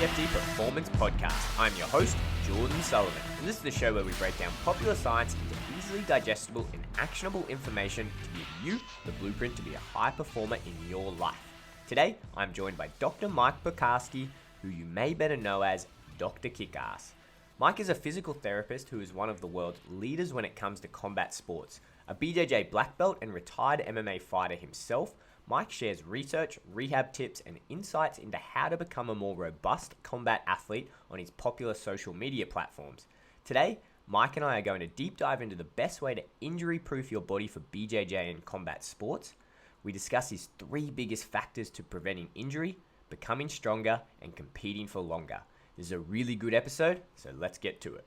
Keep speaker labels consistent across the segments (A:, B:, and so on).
A: TFD Performance Podcast. I'm your host, Jordan Sullivan, and this is the show where we break down popular science into easily digestible and actionable information to give you the blueprint to be a high performer in your life. Today, I'm joined by Dr. Mike Piekarksi, who you may better know as Doctor Kickass. Mike is a physical therapist who is one of the world's leaders when it comes to combat sports. A BJJ black belt and retired MMA fighter himself, Mike shares research, rehab tips, and insights into how to become a more robust combat athlete on his popular social media platforms. Today, Mike and I are going to deep dive into the best way to injury-proof your body for BJJ and combat sports. We discuss his 3 biggest factors to preventing injury, becoming stronger, and competing for longer. This is a really good episode, so let's get to it.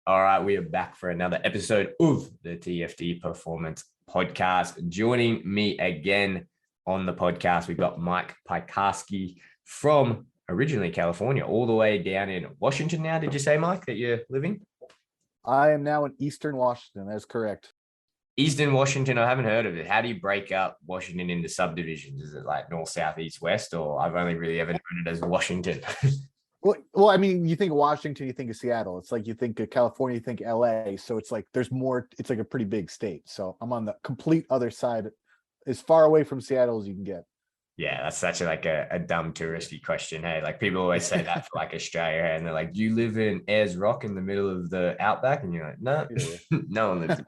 A: All right, we are back for another episode of the TFD Performance Podcast. Joining me again on the podcast, we've got Mike Piekarksi from originally California, all the way down in Washington now. Did you say, Mike, that you're living?
B: I am now in Eastern Washington. That's correct.
A: Eastern Washington, I haven't heard of it. How do you break up Washington into subdivisions? Is it like north, south, east, west? Or I've only really ever known it as Washington.
B: Well, I mean, you think of Washington, you think of Seattle. It's like you think of California, you think LA. So it's like there's more. It's like a pretty big state. So I'm on the complete other side, as far away from Seattle as you can get.
A: Yeah, that's such a dumb touristy question. Hey, like people always say that for like Australia, and they're like, "Do you live in Ayers Rock in the middle of the outback?" And you're like, "No,
B: Yeah.
A: no one lives."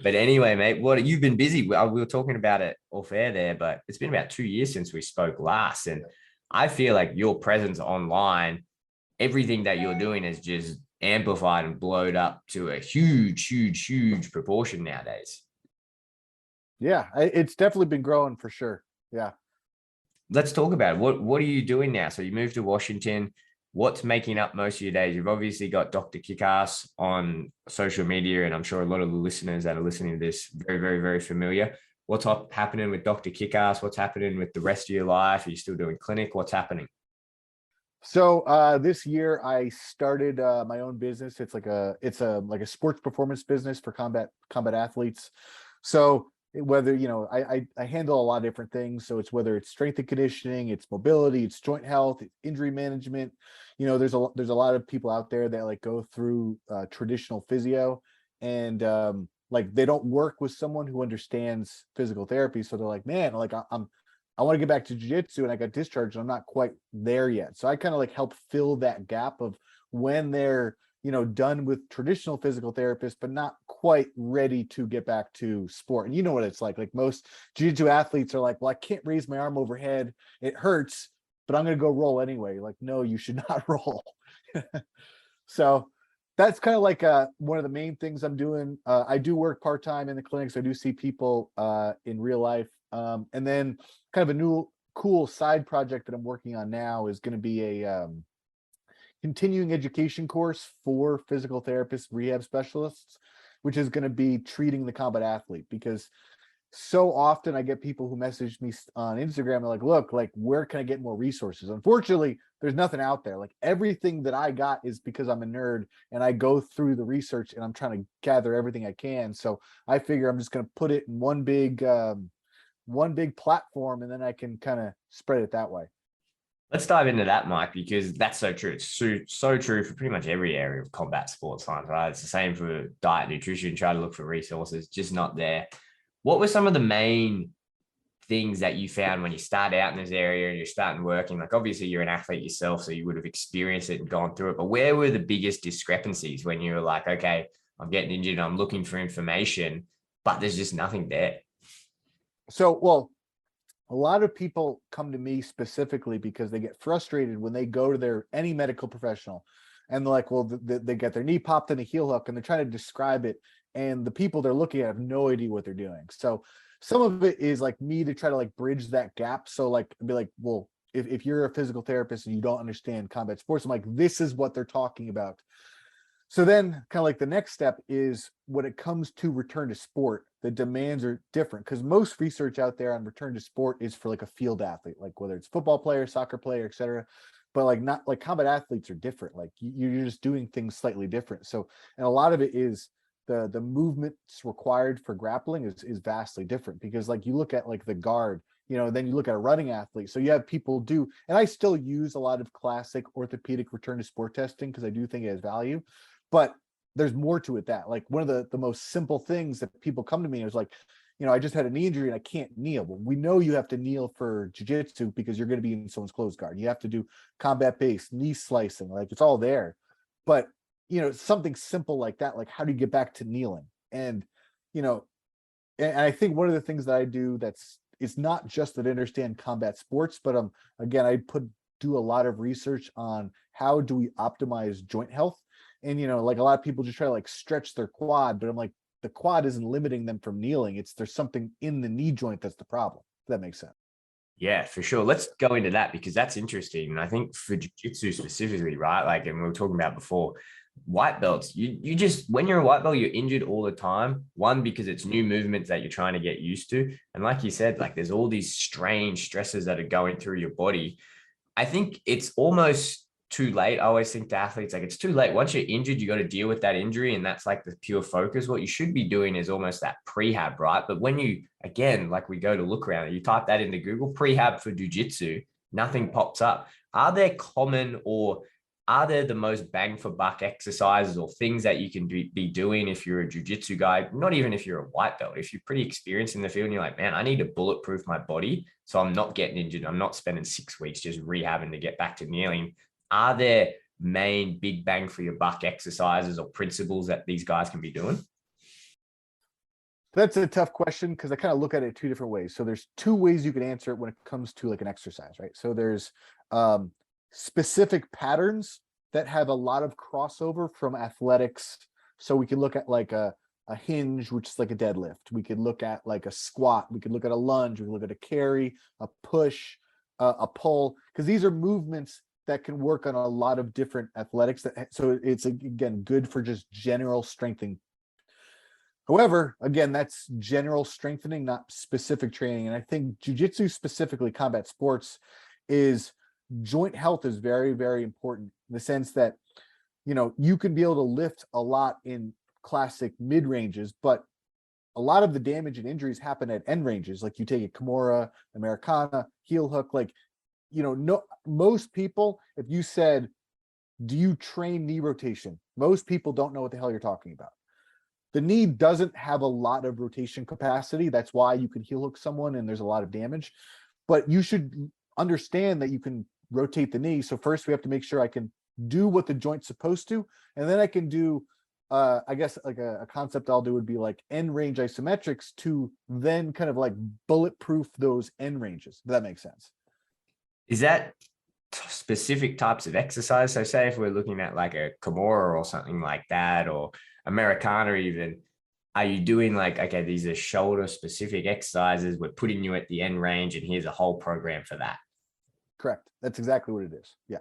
A: But anyway, mate, you've been busy. We were talking about it off air there, but it's been about 2 years since we spoke last, and I feel like your presence online, everything that you're doing is just amplified and blowed up to a huge proportion nowadays.
B: Yeah, it's definitely been growing for sure. Yeah.
A: Let's talk about it. What are you doing now? So you moved to Washington. What's making up most of your days? You've obviously got Dr. Kickass on social media, and I'm sure a lot of the listeners that are listening to this very familiar. What's happening with Dr. Kickass? What's happening with the rest of your life? Are you still doing clinic? What's happening?
B: So this year I started my own business. It's like a sports performance business for combat athletes. So whether, I handle a lot of different things. So it's whether it's strength and conditioning, it's mobility, it's joint health, it's injury management. There's a lot of people out there that like go through traditional physio and like they don't work with someone who understands physical therapy. So they're like, man, like I want to get back to jiu-jitsu and I got discharged and I'm not quite there yet. So I kind of like help fill that gap of when they're, done with traditional physical therapists, but not quite ready to get back to sport. And you know what it's like most jiu-jitsu athletes are like, well, I can't raise my arm overhead. It hurts, but I'm going to go roll anyway. Like, no, you should not roll. So that's kind of like one of the main things I'm doing. I do work part-time in the clinic, so I do see people in real life. And then kind of a new cool side project that I'm working on now is going to be a continuing education course for physical therapists, rehab specialists, which is going to be treating the combat athlete. Because so often I get people who message me on Instagram, they're like, look, like, where can I get more resources? Unfortunately, there's nothing out there. Like everything that I got is because I'm a nerd and I go through the research and I'm trying to gather everything I can. So I figure I'm just going to put it in one big platform and then I can kind of spread it that way.
A: Let's dive into that, Mike, because that's so true. It's so true for pretty much every area of combat sports science, right? It's the same for diet, nutrition, try to look for resources, just not there. What were some of the main things that you found when you start out in this area and you're starting working? Like, obviously you're an athlete yourself, so you would have experienced it and gone through it, but where were the biggest discrepancies when you were like, okay, I'm getting injured, I'm looking for information, but there's just nothing there?
B: So, well, a lot of people come to me specifically because they get frustrated when they go to any medical professional and they're like, well, they get their knee popped in a heel hook and they're trying to describe it. And the people they're looking at have no idea what they're doing. So some of it is like me to try to like bridge that gap. So like, be like, well, if you're a physical therapist and you don't understand combat sports, I'm like, this is what they're talking about. So then kind of like the next step is when it comes to return to sport, the demands are different because most research out there on return to sport is for like a field athlete, like whether it's football player, soccer player, et cetera. But like not like combat athletes are different. Like you're just doing things slightly different. So, and a lot of it is the movements required for grappling is vastly different because like you look at like the guard, then you look at a running athlete. So you have people do, and I still use a lot of classic orthopedic return to sport testing because I do think it has value, but there's more to it. That like one of the most simple things that people come to me is like, I just had a knee injury and I can't kneel. Well, we know you have to kneel for jiu-jitsu because you're going to be in someone's closed guard. You have to do combat based knee slicing, like it's all there. But something simple like that, like how do you get back to kneeling? And and I think one of the things that I do it's not just that I understand combat sports, but again, do a lot of research on how do we optimize joint health. And like a lot of people just try to like stretch their quad, but I'm like, the quad isn't limiting them from kneeling. There's something in the knee joint that's the problem. If that makes sense.
A: Yeah, for sure. Let's go into that because that's interesting. And I think for jiu-jitsu specifically, right? Like, and we were talking about before, white belts, you just, when you're a white belt, you're injured all the time. One, because it's new movements that you're trying to get used to. And like you said, like there's all these strange stresses that are going through your body. I think it's almost too late. I always think to athletes, like it's too late. Once you're injured, you got to deal with that injury. And that's like the pure focus. What you should be doing is almost that prehab, right? But when you, again, like we go to look around, you type that into Google, prehab for jiu-jitsu, nothing pops up. Are there common or are there the most bang for buck exercises or things that you can be doing if you're a jiu-jitsu guy, not even if you're a white belt, if you're pretty experienced in the field and you're like, man, I need to bulletproof my body so I'm not getting injured. I'm not spending 6 weeks just rehabbing to get back to kneeling. Are there main big bang for your buck exercises or principles that these guys can be doing?
B: That's a tough question because I kind of look at it two different ways. So there's two ways you can answer it when it comes to like an exercise, right? So there's specific patterns that have a lot of crossover from athletics. So we can look at like a hinge, which is like a deadlift. We could look at like a squat. We could look at a lunge. We could look at a carry, a push, a pull, because these are movements that can work on a lot of different athletics. So it's again good for just general strengthening. However, again, that's general strengthening, not specific training. And I think jiu-jitsu, specifically combat sports, is joint health is very, very important in the sense that, you can be able to lift a lot in classic mid ranges, but a lot of the damage and injuries happen at end ranges. Like you take a Kimura, Americana, heel hook, like, no, most people, if you said, do you train knee rotation? Most people don't know what the hell you're talking about. The knee doesn't have a lot of rotation capacity. That's why you can heel hook someone and there's a lot of damage, but you should understand that you can rotate the knee. So first we have to make sure I can do what the joint's supposed to, and then I can do, I guess like a concept I'll do would be like end range isometrics to then kind of like bulletproof those end ranges. Does that make sense?
A: Is that specific types of exercise? So say if we're looking at like a Kimura or something like that, or Americana even, are you doing like, okay, these are shoulder specific exercises, we're putting you at the end range and here's a whole program for that?
B: Correct. That's exactly what it is. Yeah.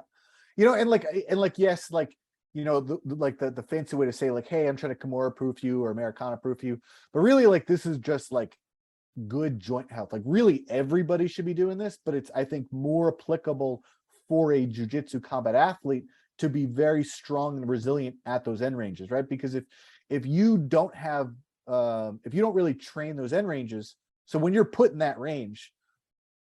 B: And like, yes, like, the fancy way to say like, hey, I'm trying to Kimura proof you or Americana proof you, but really like, this is just like good joint health. Like really everybody should be doing this, but it's, I think, more applicable for a jiu-jitsu combat athlete to be very strong and resilient at those end ranges, right? Because if you don't have, if you don't really train those end ranges, so when you're put in that range,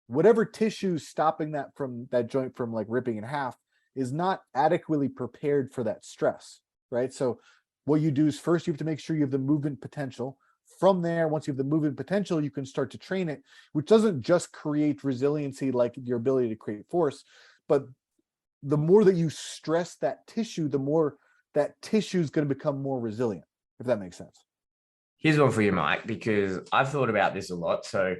B: whatever tissue stopping that joint from like ripping in half is not adequately prepared for that stress, right? So what you do is first you have to make sure you have the movement potential. From there, once you have the movement potential, you can start to train it, which doesn't just create resiliency, like your ability to create force, but the more that you stress that tissue, the more that tissue is going to become more resilient, if that makes sense.
A: Here's one for you, Mike, because I've thought about this a lot. So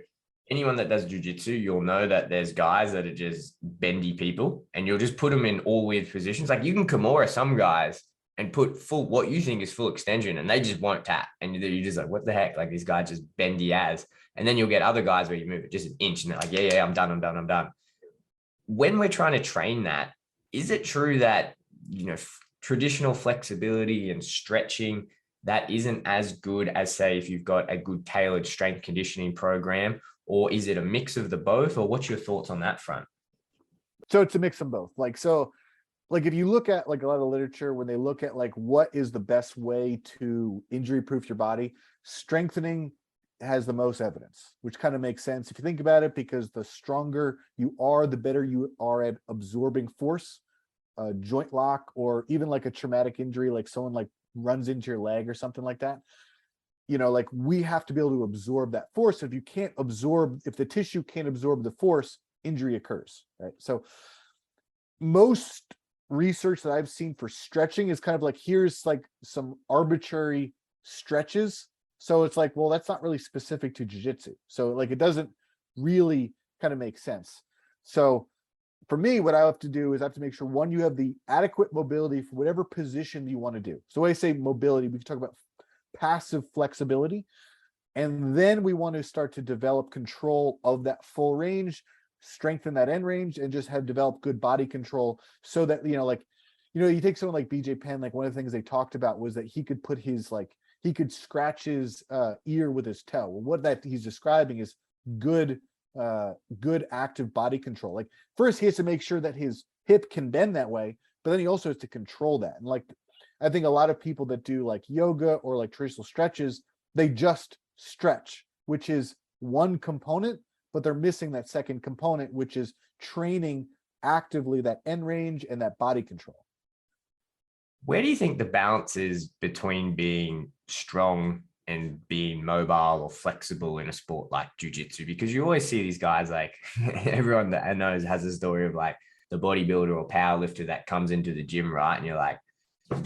A: anyone that does jiu-jitsu, you'll know that there's guys that are just bendy people and you'll just put them in all weird positions. Like you can Kimura some guys and put full, what you think is full extension, and they just won't tap. And you're just like, what the heck? Like this guy just bendy as. And then you'll get other guys where you move it just an inch and they're like, yeah, I'm done. When we're trying to train that, is it true that, traditional flexibility and stretching, that isn't as good as, say, if you've got a good tailored strength conditioning program, or is it a mix of the both, or what's your thoughts on that front?
B: So it's a mix of both. Like if you look at like a lot of literature, when they look at like what is the best way to injury proof your body, strengthening has the most evidence, which kind of makes sense if you think about it, because the stronger you are, the better you are at absorbing force. A joint lock, or even like a traumatic injury, like someone like runs into your leg or something like that, like we have to be able to absorb that force. If you can't absorb, if the tissue can't absorb the force, injury occurs, right? So most research that I've seen for stretching is kind of like, here's like some arbitrary stretches. So it's like, well, that's not really specific to jiu-jitsu. So like, it doesn't really kind of make sense. So for me, what I have to do is I have to make sure, one, you have the adequate mobility for whatever position you want to do. So when I say mobility, we can talk about passive flexibility. And then we want to start to develop control of that full range, strengthen that end range, and just have developed good body control so that, you take someone like BJ Penn, like one of the things they talked about was that he could put his, he could scratch his ear with his toe. Well, what that he's describing is good active body control. Like first he has to make sure that his hip can bend that way, but then he also has to control that. And like, I think a lot of people that do like yoga or like traditional stretches, they just stretch, which is one component, but they're missing that second component, which is training actively that end range and that body control.
A: Where do you think the balance is between being strong and being mobile or flexible in a sport like jiu-jitsu? Because you always see these guys, like everyone that I know has a story of like the bodybuilder or powerlifter that comes into the gym, right? And you're like,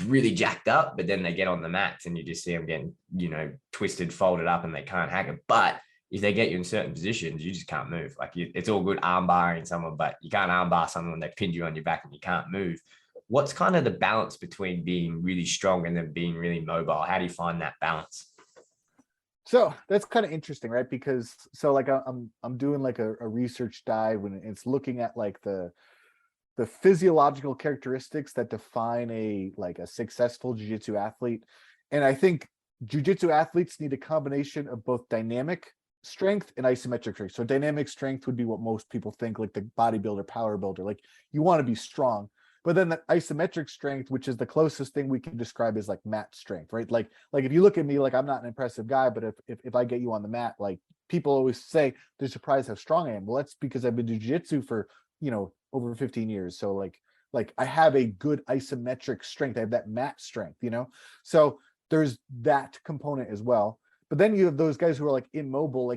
A: really jacked up, but then they get on the mats and you just see them getting, twisted, folded up, and they can't hack it. But if they get you in certain positions, you just can't move. Like it's all good arm barring someone, but you can't arm bar someone when they pinned you on your back and you can't move. What's kind of the balance between being really strong and then being really mobile? How do you find that balance?
B: So that's kind of interesting, right? Because so like I'm doing like a research dive when it's looking at like the physiological characteristics that define a successful jiu-jitsu athlete. And I think jiu-jitsu athletes need a combination of both dynamic strength and isometric strength. So dynamic strength would be what most people think, like the bodybuilder, power builder, like you want to be strong. But then the isometric strength, which is the closest thing we can describe as like mat strength, right? Like if you look at me, like I'm not an impressive guy, but if I get you on the mat, like people always say they're surprised how strong I am. Well, that's because I've been jiu-jitsu for, over 15 years. So like I have a good isometric strength. I have that mat strength, so there's that component as well. But then you have those guys who are like immobile,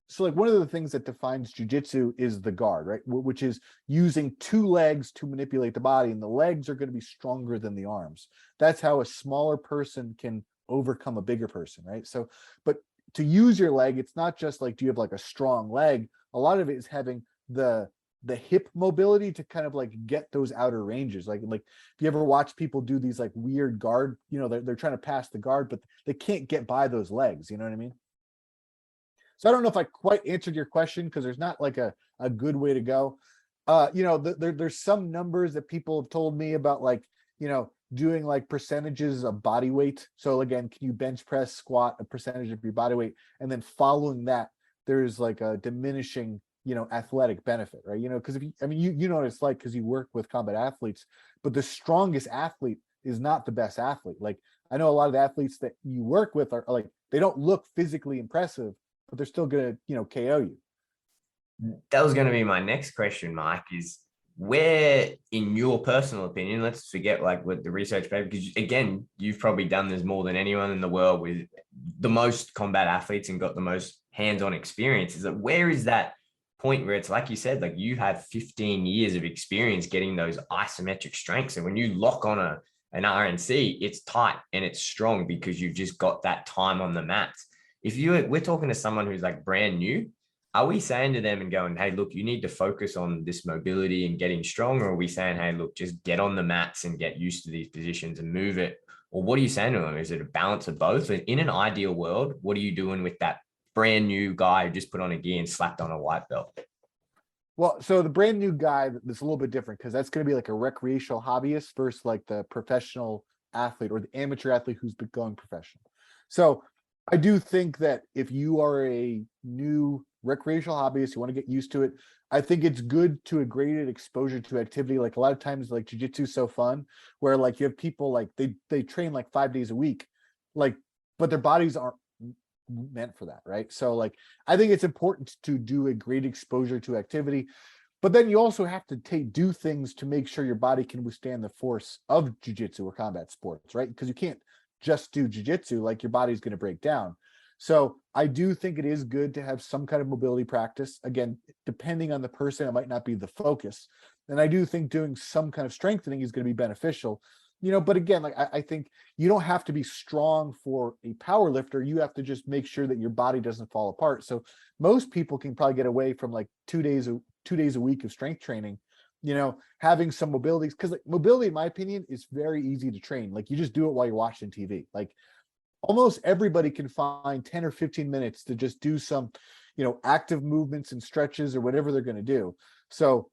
B: so like one of the things that defines jiu-jitsu is the guard, right? Which is using two legs to manipulate the body, and the legs are going to be stronger than the arms. That's how a smaller person can overcome a bigger person, right? So, but to use your leg, it's not just like, do you have like a strong leg? A lot of it is having the hip mobility to kind of like get those outer ranges. Like if you ever watch people do these like weird guard, they're trying to pass the guard, but they can't get by those legs. You know what I mean? So I don't know if I quite answered your question, because there's not like a good way to go. There's some numbers that people have told me about, like, doing like percentages of body weight. So again, can you bench press, squat a percentage of your body weight? And then following that, there's like a diminishing, athletic benefit, right? Because if you know what it's like, because you work with combat athletes, but the strongest athlete is not the best athlete. Like I know a lot of the athletes that you work with are like, they don't look physically impressive, but they're still gonna, KO you.
A: That was going to be my next question, Mike, is where, in your personal opinion, let's forget like what the research paper, because again, you've probably done this more than anyone in the world with the most combat athletes and got the most hands-on experience. Is that where is that point where it's like you said, like you have 15 years of experience getting those isometric strengths, and when you lock on an RNC, it's tight and it's strong because you've just got that time on the mats. We're talking to someone who's like brand new, are we saying to them and going, hey, look, you need to focus on this mobility and getting strong? Or are we saying, hey, look, just get on the mats and get used to these positions and move it? Or what are you saying to them? Is it a balance of both? And in an ideal world, what are you doing with that brand new guy who just put on a gi and slapped on a white belt?
B: Well, so the brand new guy, that's a little bit different, because that's going to be like a recreational hobbyist versus like the professional athlete or the amateur athlete who's been going professional. So I do think that if you are a new recreational hobbyist, you want to get used to it, I think it's good to a graded exposure to activity. Like a lot of times, like jiu-jitsu is so fun, where like you have people like they train like 5 days a week, like, but their bodies aren't meant for that, right? So like, I think it's important to do a great exposure to activity, but then you also have to do things to make sure your body can withstand the force of jujitsu or combat sports, right? Because you can't just do jujitsu, like your body's going to break down. So I do think it is good to have some kind of mobility practice. Again, depending on the person, it might not be the focus. And I do think doing some kind of strengthening is going to be beneficial. But again, like I think you don't have to be strong for a power lifter. You have to just make sure that your body doesn't fall apart. So most people can probably get away from like 2 days a week of strength training, having some mobility, because like mobility, in my opinion, is very easy to train. Like you just do it while you're watching TV. Like almost everybody can find 10 or 15 minutes to just do some, active movements and stretches or whatever they're going to do. So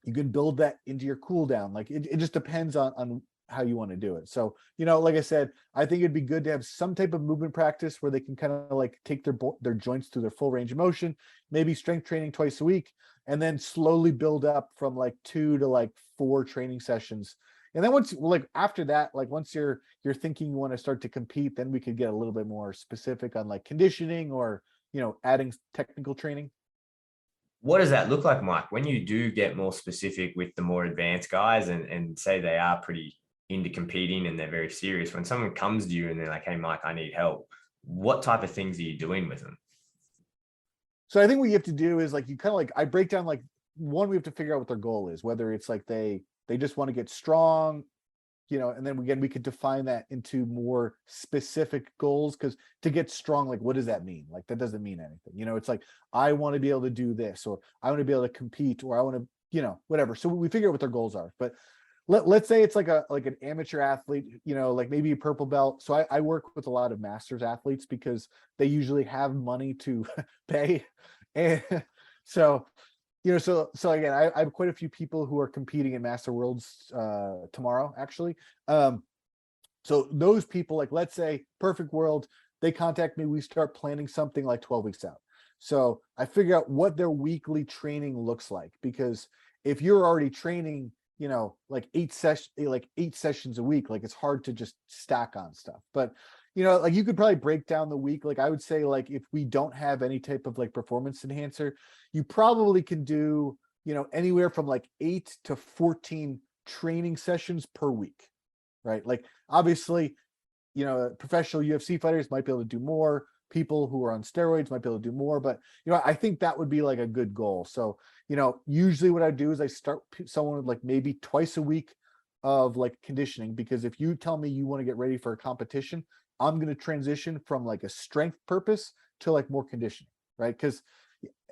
B: you can build that into your cool down. Like it just depends on how you want to do it. So, like I said, I think it'd be good to have some type of movement practice where they can kind of like take their joints through their full range of motion, maybe strength training twice a week, and then slowly build up from like 2 to like 4 training sessions. And then after that, like once you're thinking you want to start to compete, then we could get a little bit more specific on like conditioning or, adding technical training.
A: What does that look like, Mike, when you do get more specific with the more advanced guys and say they are pretty into competing and they're very serious? When someone comes to you and they're like, hey, Mike, I need help, what type of things are you doing with them?
B: So I think what you have to do is like, you kind of like, I break down like, one, we have to figure out what their goal is, whether it's like they just want to get strong, and then we could define that into more specific goals. Because to get strong, like, what does that mean? Like, that doesn't mean anything. It's like, I want to be able to do this, or I want to be able to compete, or I want to, whatever. So we figure out what their goals are. But let's say it's like an amateur athlete, like maybe a purple belt. So I work with a lot of masters athletes because they usually have money to pay. And so, so again, I have quite a few people who are competing in Master Worlds tomorrow, actually. So those people, like, let's say Perfect World, they contact me, we start planning something like 12 weeks out. So I figure out what their weekly training looks like, because if you're already training, like 8 sessions a week, like it's hard to just stack on stuff. But like you could probably break down the week. Like I would say, like if we don't have any type of like performance enhancer, you probably can do, anywhere from like 8 to 14 training sessions per week, right? Like obviously, professional UFC fighters might be able to do more. People who are on steroids might be able to do more, but I think that would be like a good goal. So, usually what I do is I start someone with like maybe twice a week of like conditioning, because if you tell me you want to get ready for a competition, I'm going to transition from like a strength purpose to like more conditioning, right? Because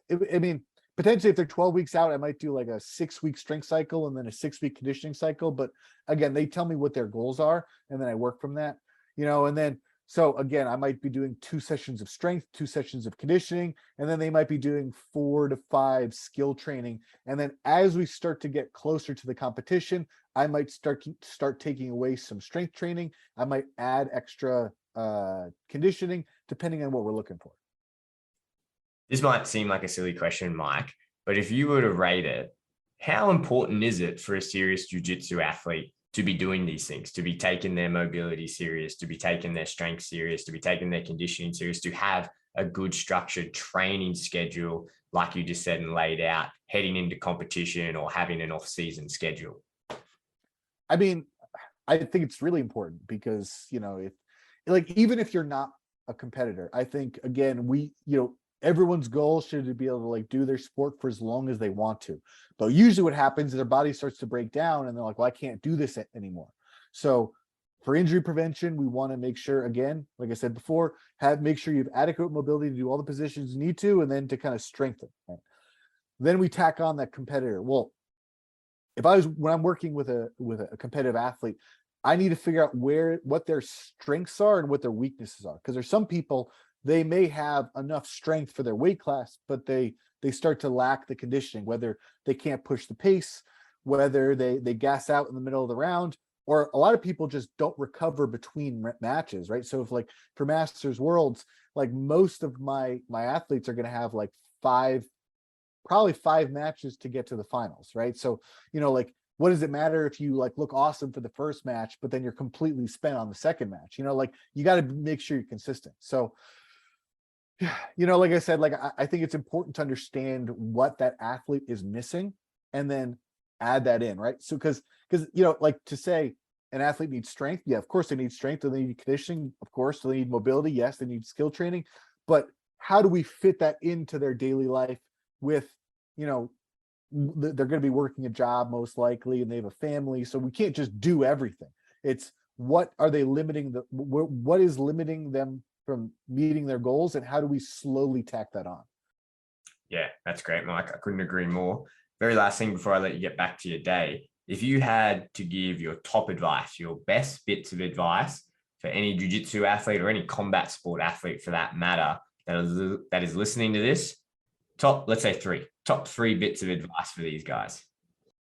B: I mean, potentially if they're 12 weeks out, I might do like a 6-week strength cycle and then a 6-week conditioning cycle. But again, they tell me what their goals are, and then I work from that, and then, so again, I might be doing 2 sessions of strength, 2 sessions of conditioning, and then they might be doing 4 to 5 skill training. And then as we start to get closer to the competition, I might start taking away some strength training. I might add extra conditioning, depending on what we're looking for.
A: This might seem like a silly question, Mike, but if you were to rate it, how important is it for a serious jiu-jitsu athlete to be doing these things, to be taking their mobility serious, to be taking their strength serious, to be taking their conditioning serious, to have a good structured training schedule, like you just said and laid out, heading into competition or having an off-season schedule?
B: I mean, I think it's really important because, if like, even if you're not a competitor, I think, again, everyone's goal should be able to like do their sport for as long as they want to. But usually what happens is their body starts to break down and they're like, well, I can't do this anymore. So for injury prevention, we want to make sure, again, like I said before, make sure you have adequate mobility to do all the positions you need to, and then to kind of strengthen. Right? Then we tack on that competitor. Well, when I'm working with a competitive athlete, I need to figure out what their strengths are and what their weaknesses are. Because there's some people, they may have enough strength for their weight class, but they start to lack the conditioning, whether they can't push the pace, whether they gas out in the middle of the round, or a lot of people just don't recover between matches, right? So if like for Masters Worlds, like most of my athletes are going to have like probably 5 matches to get to the finals, right? So, like, what does it matter if you like look awesome for the first match, but then you're completely spent on the second match? Like, you got to make sure you're consistent. So Like I said, like I think it's important to understand what that athlete is missing and then add that in, right? So because like to say an athlete needs strength, yeah, of course they need strength, and they need conditioning, of course, so they need mobility, yes, they need skill training, but how do we fit that into their daily life with, you know, they're going to be working a job most likely, and they have a family, so we can't just do everything. It's what are they limiting what is limiting them from meeting their goals, and how do we slowly tack that on?
A: Yeah, that's great, Mike. I couldn't agree more. Very last thing before I let you get back to your day, if you had to give your top advice, your best bits of advice for any jiu-jitsu athlete or any combat sport athlete for that matter that is listening to this, let's say top three bits of advice for these guys.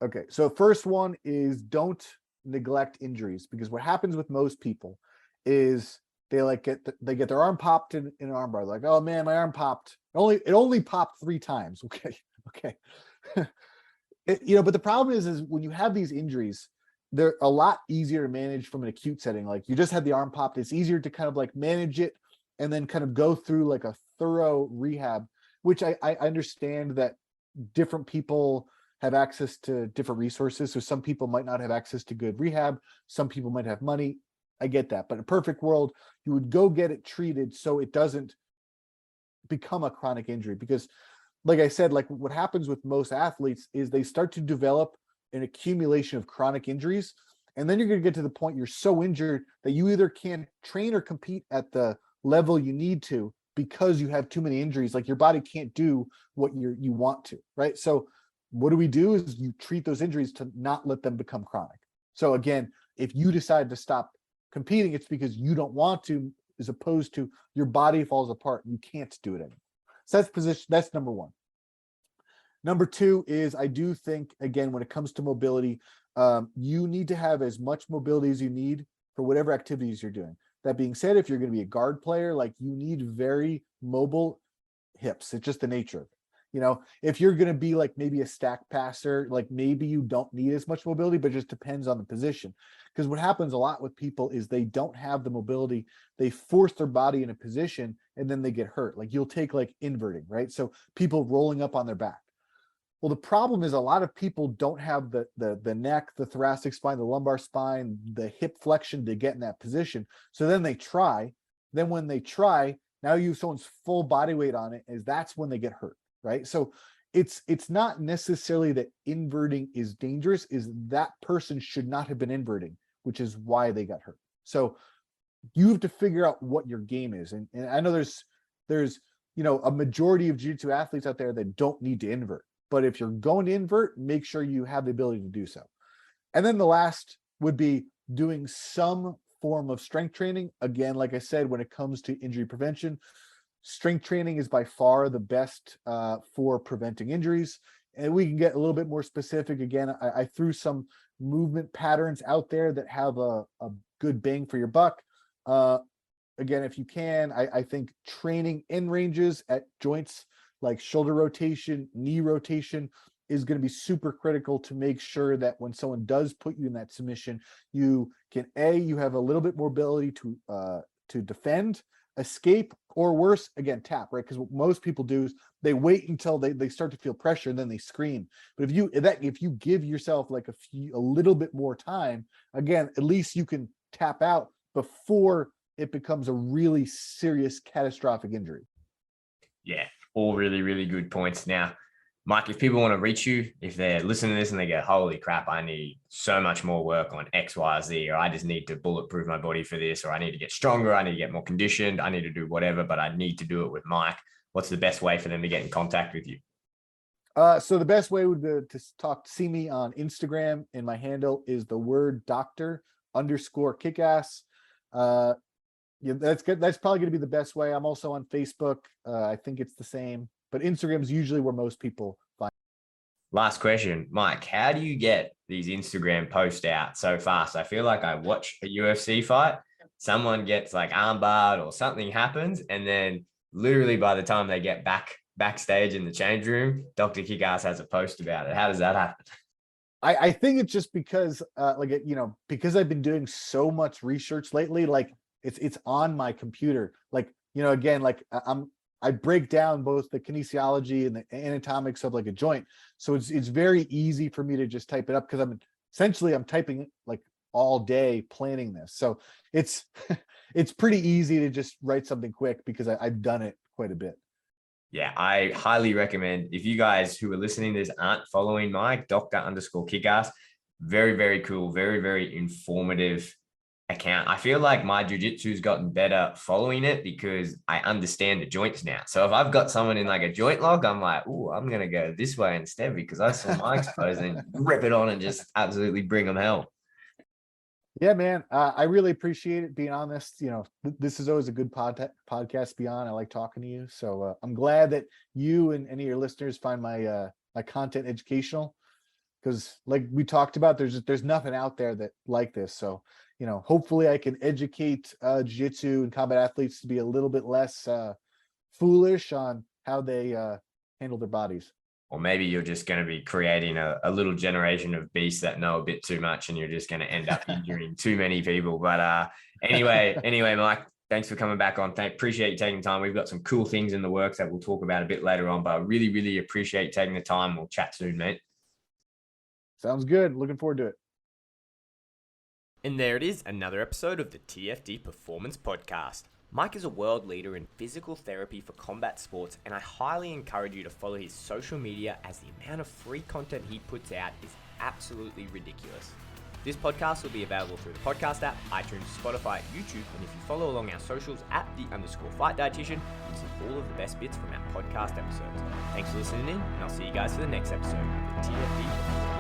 B: Okay, so first one is don't neglect injuries, because what happens with most people is they get their arm popped in an arm bar. Like, oh man, my arm popped. It only popped 3 times. Okay. But the problem is when you have these injuries, they're a lot easier to manage from an acute setting. Like you just had the arm popped. It's easier to kind of like manage it and then kind of go through like a thorough rehab, which I understand that different people have access to different resources. So some people might not have access to good rehab. Some people might have money. I get that. But in a perfect world, you would go get it treated so it doesn't become a chronic injury. Because like I said, like what happens with most athletes is they start to develop an accumulation of chronic injuries. And then you're going to get to the point you're so injured that you either can't train or compete at the level you need to because you have too many injuries. Like your body can't do what you want to, right? So what do we do is you treat those injuries to not let them become chronic. So again, if you decide to stop competing, it's because you don't want to, as opposed to your body falls apart and you can't do it anymore. So that's number one. Number two is I do think, again, when it comes to mobility, you need to have as much mobility as you need for whatever activities you're doing. That being said, if you're going to be a guard player, like you need very mobile hips. It's just the nature of it. If you're going to be like maybe a stack passer, like maybe you don't need as much mobility, but it just depends on the position. Because what happens a lot with people is they don't have the mobility. They force their body in a position and then they get hurt. Like you'll take like inverting, right? So people rolling up on their back. Well, the problem is a lot of people don't have the neck, the thoracic spine, the lumbar spine, the hip flexion to get in that position. So then they try. Then when they try, now you have someone's full body weight on it, is that's when they get hurt, right? So it's not necessarily that inverting is dangerous, is that person should not have been inverting, which is why they got hurt. So you have to figure out what your game is. And I know there's a majority of jiu-jitsu athletes out there that don't need to invert. But if you're going to invert, make sure you have the ability to do so. And then the last would be doing some form of strength training. Again, like I said, when it comes to injury prevention, strength training is by far the best for preventing injuries. And we can get a little bit more specific. Again, I threw some movement patterns out there that have a good bang for your buck. Again, if you can, I think training in ranges at joints like shoulder rotation, knee rotation is going to be super critical to make sure that when someone does put you in that submission, you have a little bit more ability to defend, escape, or worse, again, tap, right? Because what most people do is they wait until they start to feel pressure and then they scream. But if you give yourself like a little bit more time, again, at least you can tap out before it becomes a really serious catastrophic injury.
A: Yeah, all really, really good points. Now, Mike, if people want to reach you, if they're listening to this and they go, holy crap, I need so much more work on X, Y, Z, or I just need to bulletproof my body for this, or I need to get stronger, I need to get more conditioned, I need to do whatever, but I need to do it with Mike. What's the best way for them to get in contact with you?
B: So the best way would be to see me on Instagram, and my handle is the word Doctor_Kickass. Yeah, that's good. That's probably going to be the best way. I'm also on Facebook. I think it's the same, but Instagram is usually where most people find.
A: Last question, Mike, how do you get these Instagram posts out so fast? I feel like I watch a UFC fight, someone gets like armbarred or something happens, and then literally by the time they get backstage in the change room, Dr. Kickass has a post about it. How does that happen?
B: I think it's just because because I've been doing so much research lately, like it's on my computer. Like, again, like I'm I break down both the kinesiology and the anatomics of like a joint. So it's very easy for me to just type it up because I'm typing like all day planning this. So it's it's pretty easy to just write something quick because I've done it quite a bit.
A: Yeah, I highly recommend, if you guys who are listening to this aren't following Mike, Doctor_Kickass, very, very cool, very, very informative account. I feel like my jiu-jitsu's gotten better following it because I understand the joints now. So if I've got someone in like a joint lock, I'm like, oh, I'm going to go this way instead because I saw Mike's pose and rip it on and just absolutely bring them hell.
B: Yeah, man. I really appreciate it being on this. This is always a good podcast to be on. I like talking to you. So I'm glad that you and any of your listeners find my content educational, because like we talked about, there's nothing out there that like this. So, hopefully I can educate jiu-jitsu and combat athletes to be a little bit less foolish on how they handle their bodies.
A: Or maybe you're just going to be creating a little generation of beasts that know a bit too much and you're just going to end up injuring too many people. But anyway, Mike, thanks for coming back on. Appreciate you taking the time. We've got some cool things in the works that we'll talk about a bit later on, but I really, really appreciate you taking the time. We'll chat soon, mate.
B: Sounds good. Looking forward to it.
A: And there it is, another episode of the TFD Performance Podcast. Mike is a world leader in physical therapy for combat sports, and I highly encourage you to follow his social media as the amount of free content he puts out is absolutely ridiculous. This podcast will be available through the podcast app, iTunes, Spotify, YouTube, and if you follow along our socials at @the_fight dietitian, you'll see all of the best bits from our podcast episodes. Thanks for listening in, and I'll see you guys for the next episode of the TFD Performance